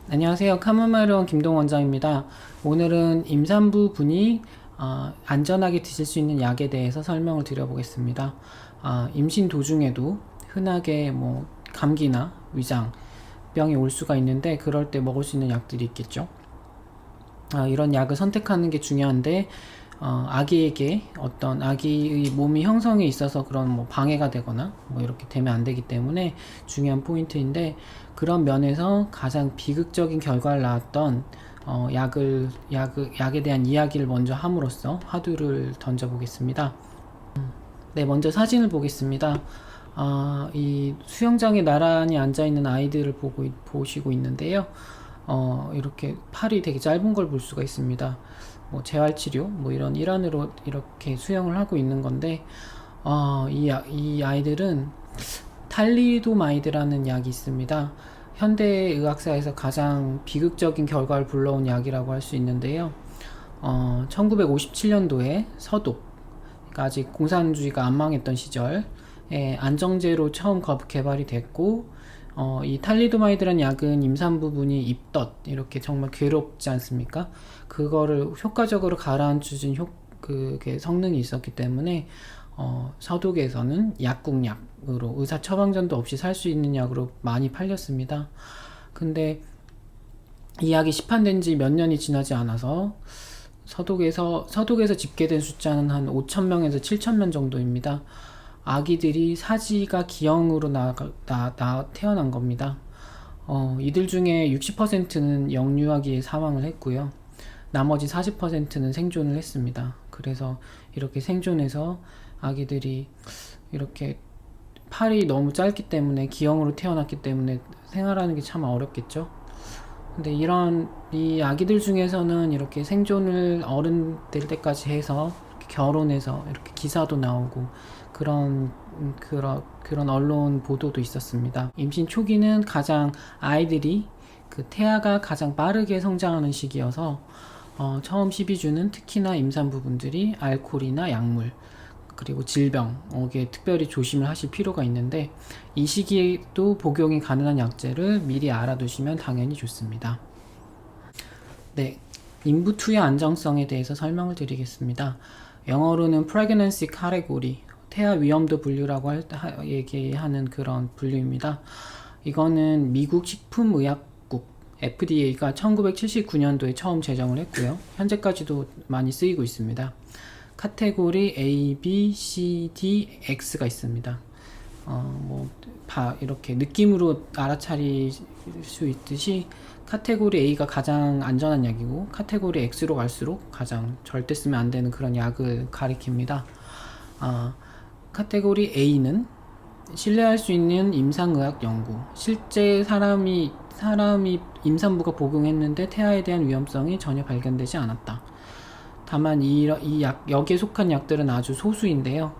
안녕하세요. 카모마일원 김동 원장입니다. 오늘은 임산부 분이 안전하게 드실 수 있는 약에 대해서 설명을 드려보겠습니다. 임신 도중에도 흔하게 뭐 감기나 위장병이 올 수가 있는데 그럴 때 먹을 수 있는 약들이 있겠죠. 이런 약을 선택하는 게 중요한데 아기에게 어떤 아기의 몸이 형성에 있어서 그런 뭐 방해가 되거나 뭐 이렇게 되면 안 되기 때문에 중요한 포인트인데, 그런 면에서 가장 비극적인 결과를 낳았던 약에 대한 이야기를 먼저 함으로써 화두를 던져 보겠습니다. 네, 먼저 사진을 보겠습니다. 이 수영장에 나란히 앉아있는 아이들을 보시고 있는데요. 이렇게 팔이 되게 짧은 걸 볼 수가 있습니다. 뭐 재활치료 뭐 이런 일환으로 이렇게 수영을 하고 있는 건데, 이 아이들은 탈리도마이드라는 약이 있습니다. 현대의학사에서 가장 비극적인 결과를 불러온 약이라고 할 수 있는데요. 1957년도에 서독, 그러니까 아직 공산주의가 안 망했던 시절에 안정제로 처음 개발이 됐고, 이 탈리도마이드라는 약은 임산부분이 입덧 이렇게 정말 괴롭지 않습니까? 그거를 효과적으로 가라앉혀준 그게 성능이 있었기 때문에 서독에서는 약국약으로 의사 처방전도 없이 살 수 있는 약으로 많이 팔렸습니다. 근데 이 약이 시판된 지 몇 년이 지나지 않아서 서독에서 집계된 숫자는 한 5,000명에서 7,000명 정도입니다. 아기들이 사지가 기형으로 태어난 겁니다. 이들 중에 60%는 영유아기에 사망을 했고요. 나머지 40%는 생존을 했습니다. 그래서 이렇게 생존해서 아기들이 이렇게 팔이 너무 짧기 때문에, 기형으로 태어났기 때문에 생활하는 게 참 어렵겠죠. 근데 이 아기들 중에서는 이렇게 생존을 어른 될 때까지 해서 이렇게 결혼해서 이렇게 기사도 나오고 그런 언론 보도도 있었습니다. 임신 초기는 가장 아이들이 태아가 가장 빠르게 성장하는 시기여서 처음 12주는 특히나 임산부분들이 알코올이나 약물 그리고 질병에 특별히 조심을 하실 필요가 있는데, 이 시기에도 복용이 가능한 약제를 미리 알아두시면 당연히 좋습니다. 네, 인부 투여 안정성에 대해서 설명을 드리겠습니다. 영어로는 Pregnancy Category, 태아 위험도 분류라고 얘기하는 그런 분류입니다. 이거는 미국 식품의약국 FDA가 1979년도에 처음 제정을 했고요. 현재까지도 많이 쓰이고 있습니다. 카테고리 A, B, C, D, X가 있습니다. 이렇게 느낌으로 알아차릴 수 있듯이 카테고리 A가 가장 안전한 약이고, 카테고리 X로 갈수록 가장 절대 쓰면 안 되는 그런 약을 가리킵니다. 카테고리 A는 신뢰할 수 있는 임상의학 연구, 실제 사람이 임산부가 복용했는데 태아에 대한 위험성이 전혀 발견되지 않았다. 다만 여기에 속한 약들은 아주 소수인데요.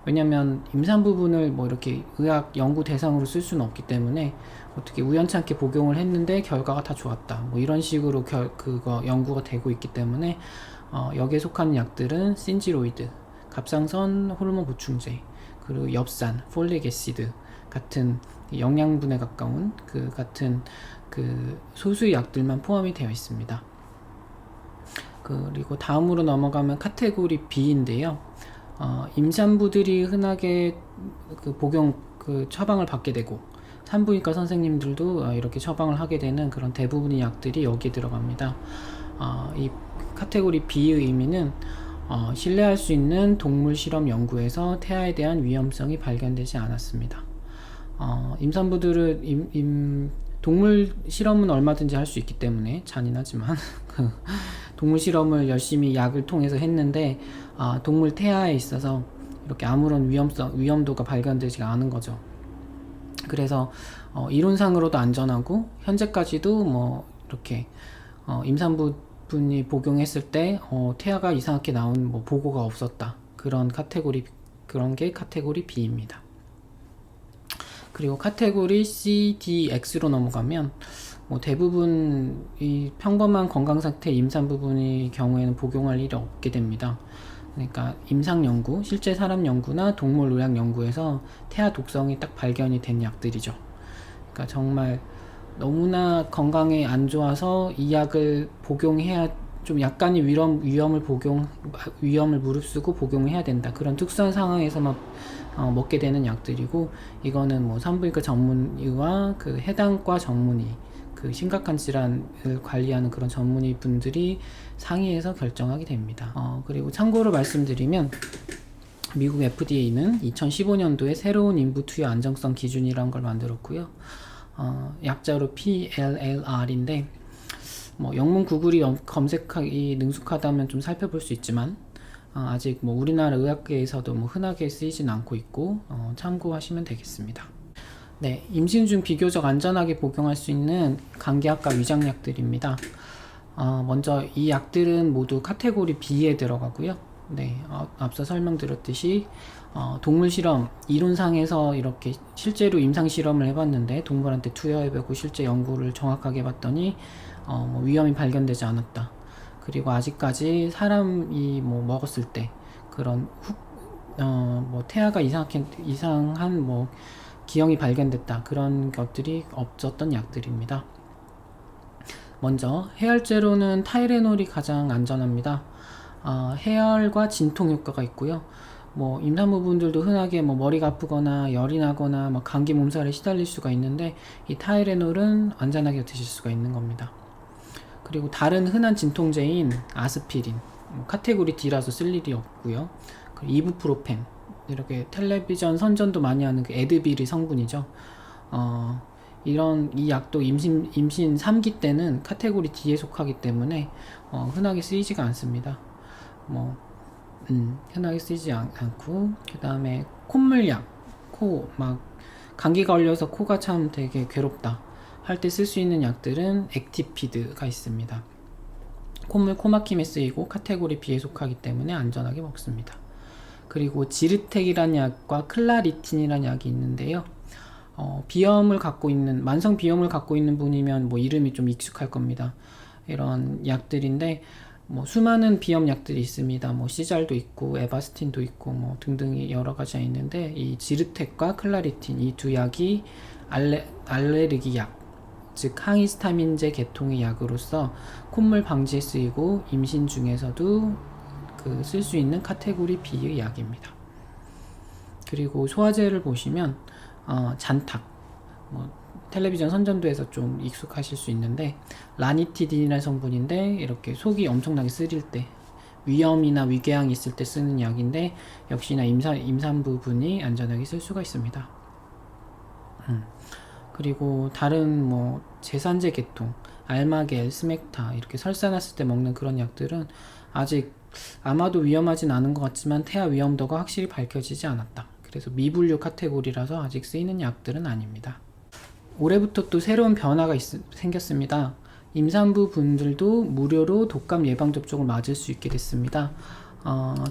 왜냐면 임산부분을 뭐 이렇게 의학 연구 대상으로 쓸 수는 없기 때문에 어떻게 우연찮게 복용을 했는데 결과가 다 좋았다, 뭐 이런 식으로 그거 연구가 되고 있기 때문에 여기에 속하는 약들은 신지로이드, 갑상선 호르몬 보충제, 그리고 엽산, 폴릭 애시드 같은 영양분에 가까운 같은 소수의 약들만 포함이 되어 있습니다. 그리고 다음으로 넘어가면 카테고리 B인데요. 임산부들이 흔하게 처방을 받게 되고, 산부인과 선생님들도 이렇게 처방을 하게 되는 그런 대부분의 약들이 여기에 들어갑니다. 이 카테고리 B의 의미는 신뢰할 수 있는 동물 실험 연구에서 태아에 대한 위험성이 발견되지 않았습니다. 임산부들은 동물 실험은 얼마든지 할 수 있기 때문에 잔인하지만 동물 실험을 열심히 약을 통해서 했는데 동물 태아에 있어서 이렇게 아무런 위험도가 발견되지가 않은 거죠. 그래서 이론상으로도 안전하고, 현재까지도 뭐 이렇게 임산부분이 복용했을 때 태아가 이상하게 나온 뭐 보고가 없었다, 그런 게 카테고리 B입니다. 그리고 카테고리 C, D, X로 넘어가면 대부분 이 평범한 건강 상태 임산부분의 경우에는 복용할 일이 없게 됩니다. 그러니까 임상 연구, 실제 사람 연구나 동물 의학 연구에서 태아 독성이 딱 발견이 된 약들이죠. 그러니까 정말 너무나 건강에 안 좋아서 이 약을 복용해야 좀 약간의 위험을 무릅쓰고 복용해야 된다. 그런 특수한 상황에서만 먹게 되는 약들이고, 이거는 뭐 산부인과 전문의와 그 해당 과 전문의, 그 심각한 질환을 관리하는 그런 전문의 분들이 상의해서 결정하게 됩니다. 그리고 참고로 말씀드리면 미국 FDA는 2015년도에 새로운 인부 투여 안정성 기준이라는 걸 만들었고요. 약자로 PLLR인데 뭐 영문 구글이 검색하기 능숙하다면 좀 살펴볼 수 있지만 아직 뭐 우리나라 의학계에서도 뭐 흔하게 쓰이진 않고 있고 참고하시면 되겠습니다. 네, 임신 중 비교적 안전하게 복용할 수 있는 감기약과 위장약들입니다. 먼저 이 약들은 모두 카테고리 B에 들어가고요. 네, 앞서 설명드렸듯이 동물 실험 이론상에서 이렇게 실제로 임상 실험을 해봤는데 동물한테 투여해보고 실제 연구를 정확하게 해봤더니 뭐 위험이 발견되지 않았다. 그리고 아직까지 사람이 뭐 먹었을 때 그런 뭐 태아가 이상한 뭐 기형이 발견됐다, 그런 것들이 없었던 약들입니다. 먼저 해열제로는 타이레놀이 가장 안전합니다. 해열과 진통 효과가 있고요. 뭐 임산부분들도 흔하게 뭐 머리가 아프거나 열이 나거나 뭐 감기 몸살에 시달릴 수가 있는데 이 타이레놀은 안전하게 드실 수가 있는 겁니다. 그리고 다른 흔한 진통제인 아스피린, 카테고리 D라서 쓸 일이 없고요. 그리고 이부프로펜, 이렇게 텔레비전 선전도 많이 하는 그 에드빌이 성분이죠. 이 약도 임신 3기 때는 카테고리 D에 속하기 때문에 흔하게 쓰이지가 않습니다. 흔하게 쓰이지 않고, 그 다음에 콧물약, 막 감기 걸려서 코가 참 되게 괴롭다 할 때 쓸 수 있는 약들은 액티피드가 있습니다. 콧물 코막힘에 쓰이고 카테고리 B에 속하기 때문에 안전하게 먹습니다. 그리고 지르텍이라는 약과 클라리틴이라는 약이 있는데요. 만성 비염을 갖고 있는 분이면 뭐 이름이 좀 익숙할 겁니다. 이런 약들인데 뭐 수많은 비염 약들이 있습니다. 뭐 시잘도 있고 에바스틴도 있고 뭐 등등이 여러 가지가 있는데, 이 지르텍과 클라리틴 이 두 약이 알레르기 약, 즉 항히스타민제 계통의 약으로서 콧물 방지에 쓰이고 임신 중에서도 쓸 수 있는 카테고리 B의 약입니다. 그리고 소화제를 보시면 잔탁, 뭐 텔레비전 선전도에서 좀 익숙하실 수 있는데 라니티딘이라는 성분인데 이렇게 속이 엄청나게 쓰릴 때, 위염이나 위궤양이 있을 때 쓰는 약인데 역시나 임산부분이 안전하게 쓸 수가 있습니다. 그리고 다른 뭐 제산제 계통, 알마겔, 스맥타, 이렇게 설사 났을 때 먹는 그런 약들은 아직 아마도 위험하진 않은 것 같지만 태아 위험도가 확실히 밝혀지지 않았다. 그래서 미분류 카테고리라서 아직 쓰이는 약들은 아닙니다. 올해부터 또 새로운 변화가 생겼습니다. 임산부 분들도 무료로 독감 예방접종을 맞을 수 있게 됐습니다.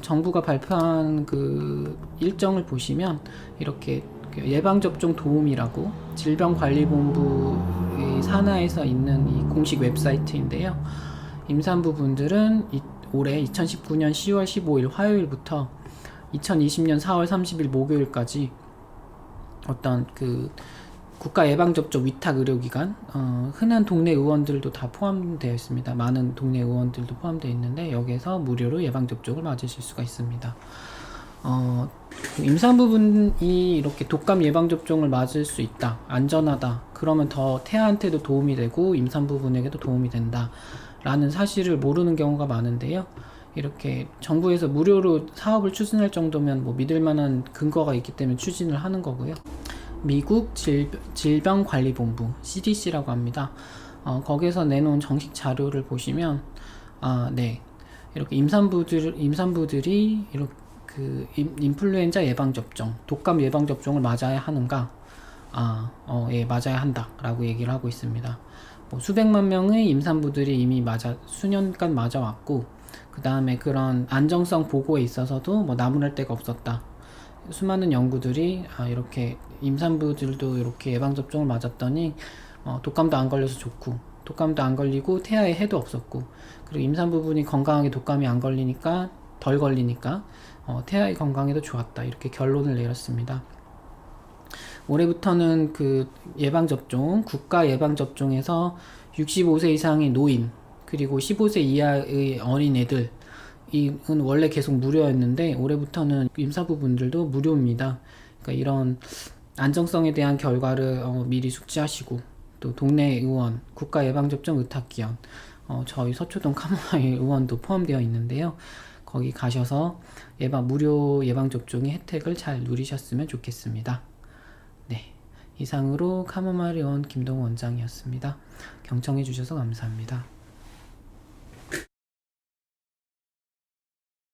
정부가 발표한 그 일정을 보시면 이렇게 예방접종 도움이라고 질병관리본부 산하에서 있는 이 공식 웹사이트인데요. 임산부 분들은 올해 2019년 10월 15일 화요일부터 2020년 4월 30일 목요일까지 어떤 그 국가 예방접종 위탁 의료기관, 흔한 동네 의원들도 다 포함되어 있습니다. 많은 동네 의원들도 포함되어 있는데 여기에서 무료로 예방접종을 맞으실 수가 있습니다. 임산부분이 이렇게 독감 예방접종을 맞을 수 있다, 안전하다, 그러면 더 태아한테도 도움이 되고 임산부분에게도 도움이 된다 라는 사실을 모르는 경우가 많은데요. 이렇게 정부에서 무료로 사업을 추진할 정도면 뭐 믿을 만한 근거가 있기 때문에 추진을 하는 거고요. 미국 질병관리본부 CDC라고 합니다. 거기서 내놓은 정식 자료를 보시면 네, 이렇게 임산부들이 이렇게 인플루엔자 예방접종, 독감 예방접종을 맞아야 하는가? 예, 맞아야 한다 라고 얘기를 하고 있습니다. 뭐 수백만 명의 임산부들이 이미 수년간 맞아왔고, 그 다음에 그런 안정성 보고에 있어서도 뭐 나무랄 데가 없었다. 수많은 연구들이 이렇게 임산부들도 이렇게 예방접종을 맞았더니 독감도 안 걸려서 좋고, 독감도 안 걸리고 태아에 해도 없었고, 그리고 임산부분이 건강하게 독감이 안 걸리니까 덜 걸리니까 태아의 건강에도 좋았다, 이렇게 결론을 내렸습니다. 올해부터는 그 예방접종, 국가 예방접종에서 65세 이상의 노인, 그리고 15세 이하의 어린애들, 이건 원래 계속 무료였는데 올해부터는 임산부분들도 무료입니다. 그러니까 이런 안정성에 대한 결과를 미리 숙지하시고, 또 동네 의원, 국가 예방접종 의탁기원, 저희 서초동 카모마일 의원도 포함되어 있는데요. 거기 가셔서 무료 예방접종의 혜택을 잘 누리셨으면 좋겠습니다. 네, 이상으로 카모마일 의원 김동호 원장이었습니다. 경청해 주셔서 감사합니다.